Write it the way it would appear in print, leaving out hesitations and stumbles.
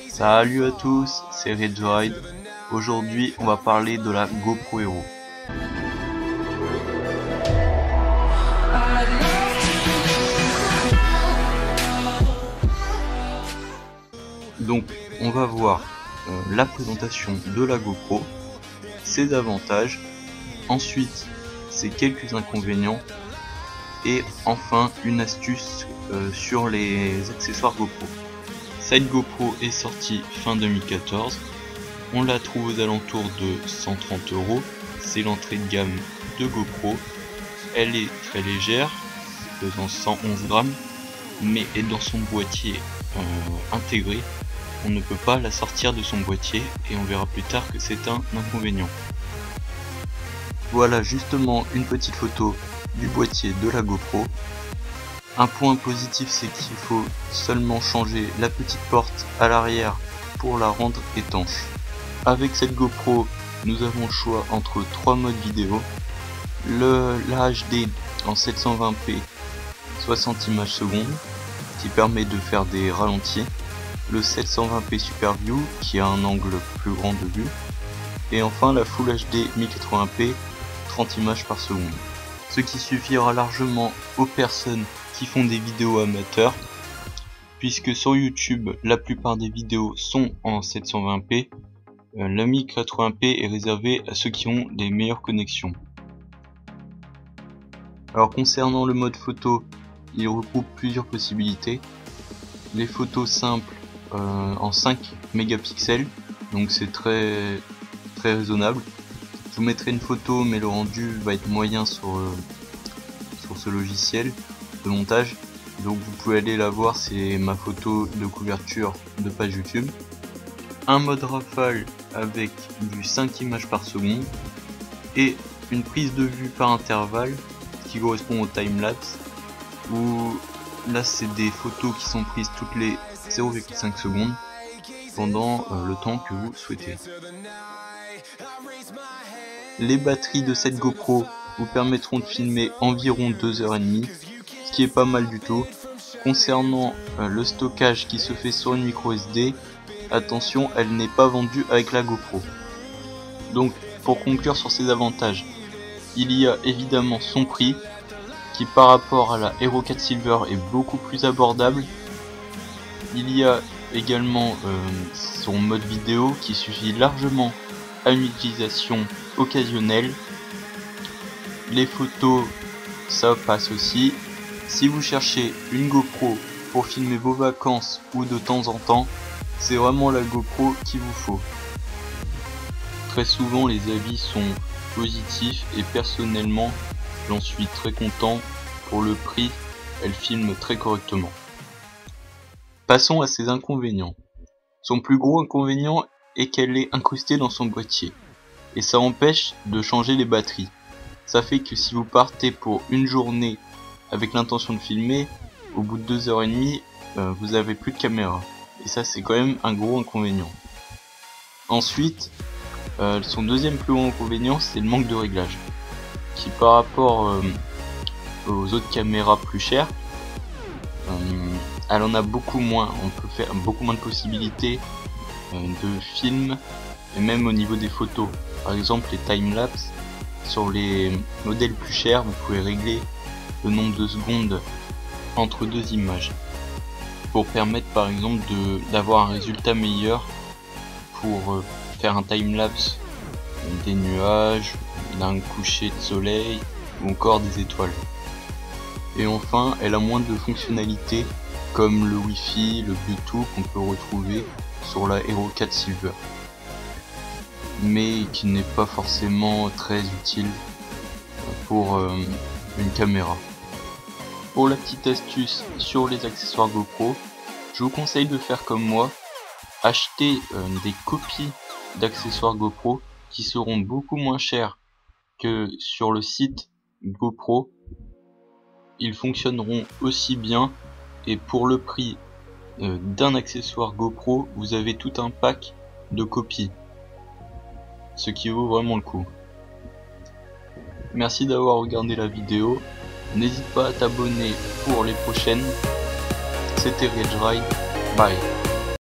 Salut à tous, c'est Ride. Aujourd'hui, on va parler de la GoPro Hero. Donc, on va voir la présentation de la GoPro, ses avantages, ensuite ses quelques inconvénients, et enfin une astuce sur les accessoires GoPro. Cette GoPro est sortie fin 2014, on la trouve aux alentours de 130 €, c'est l'entrée de gamme de GoPro. Elle est très légère, pesant 111 grammes, mais est dans son boîtier intégré. On ne peut pas la sortir de son boîtier et on verra plus tard que c'est un inconvénient. Voilà justement une petite photo du boîtier de la GoPro. Un point positif, c'est qu'il faut seulement changer la petite porte à l'arrière pour la rendre étanche. Avec cette GoPro, nous avons le choix entre 3 modes vidéo. La HD en 720p 60 images secondes qui permet de faire des ralentis, le 720p Super View qui a un angle plus grand de vue, et enfin la Full HD 1080p 30 images par seconde. Ce qui suffira largement aux personnes qui font des vidéos amateurs, puisque sur YouTube la plupart des vidéos sont en 720p. La 1080p est réservée à ceux qui ont des meilleures connexions. Alors concernant le mode photo, il regroupe plusieurs possibilités. Les photos simples en 5 mégapixels, donc c'est très raisonnable. Je vous mettrai une photo, mais le rendu va être moyen sur ce logiciel de montage, donc vous pouvez aller la voir, c'est ma photo de couverture de page YouTube. Un mode rafale avec du 5 images par seconde et une prise de vue par intervalle qui correspond au timelapse, où là c'est des photos qui sont prises toutes les 0,5 secondes pendant le temps que vous souhaitez. Les batteries de cette GoPro vous permettront de filmer environ 2h30, ce qui est pas mal du tout. Concernant le stockage qui se fait sur une micro SD, attention, elle n'est pas vendue avec la GoPro. Donc pour conclure sur ses avantages, il y a évidemment son prix qui par rapport à la Hero 4 Silver est beaucoup plus abordable. Il y a également son mode vidéo qui suffit largement à une utilisation occasionnelle. Les photos, ça passe aussi. Si vous cherchez une GoPro pour filmer vos vacances ou de temps en temps, c'est vraiment la GoPro qu'il vous faut. Très souvent les avis sont positifs et personnellement j'en suis très content. Pour le prix, elle filme très correctement. Passons à ses inconvénients. Son plus gros inconvénient est qu'elle est incrustée dans son boîtier et ça empêche de changer les batteries. Ça fait que si vous partez pour une journée avec l'intention de filmer, au bout de 2h30 vous avez plus de caméra, et ça c'est quand même un gros inconvénient. Ensuite, son deuxième plus gros inconvénient, c'est le manque de réglage, qui par rapport aux autres caméras plus chères, elle en a beaucoup moins. On peut faire beaucoup moins de possibilités de film, et même au niveau des photos. Par exemple les timelapse, sur les modèles plus chers, vous pouvez régler le nombre de secondes entre deux images pour permettre par exemple d'avoir un résultat meilleur pour faire un timelapse des nuages, d'un coucher de soleil ou encore des étoiles. Et enfin, elle a moins de fonctionnalités comme le Wi-Fi, le Bluetooth qu'on peut retrouver sur la Hero 4 Silver, mais qui n'est pas forcément très utile pour une caméra. Pour la petite astuce sur les accessoires GoPro, je vous conseille de faire comme moi, acheter des copies d'accessoires GoPro qui seront beaucoup moins chers que sur le site GoPro. Ils fonctionneront aussi bien, et pour le prix d'un accessoire GoPro, vous avez tout un pack de copies, ce qui vaut vraiment le coup. Merci d'avoir regardé la vidéo, n'hésite pas à t'abonner pour les prochaines. C'était Ride. Bye.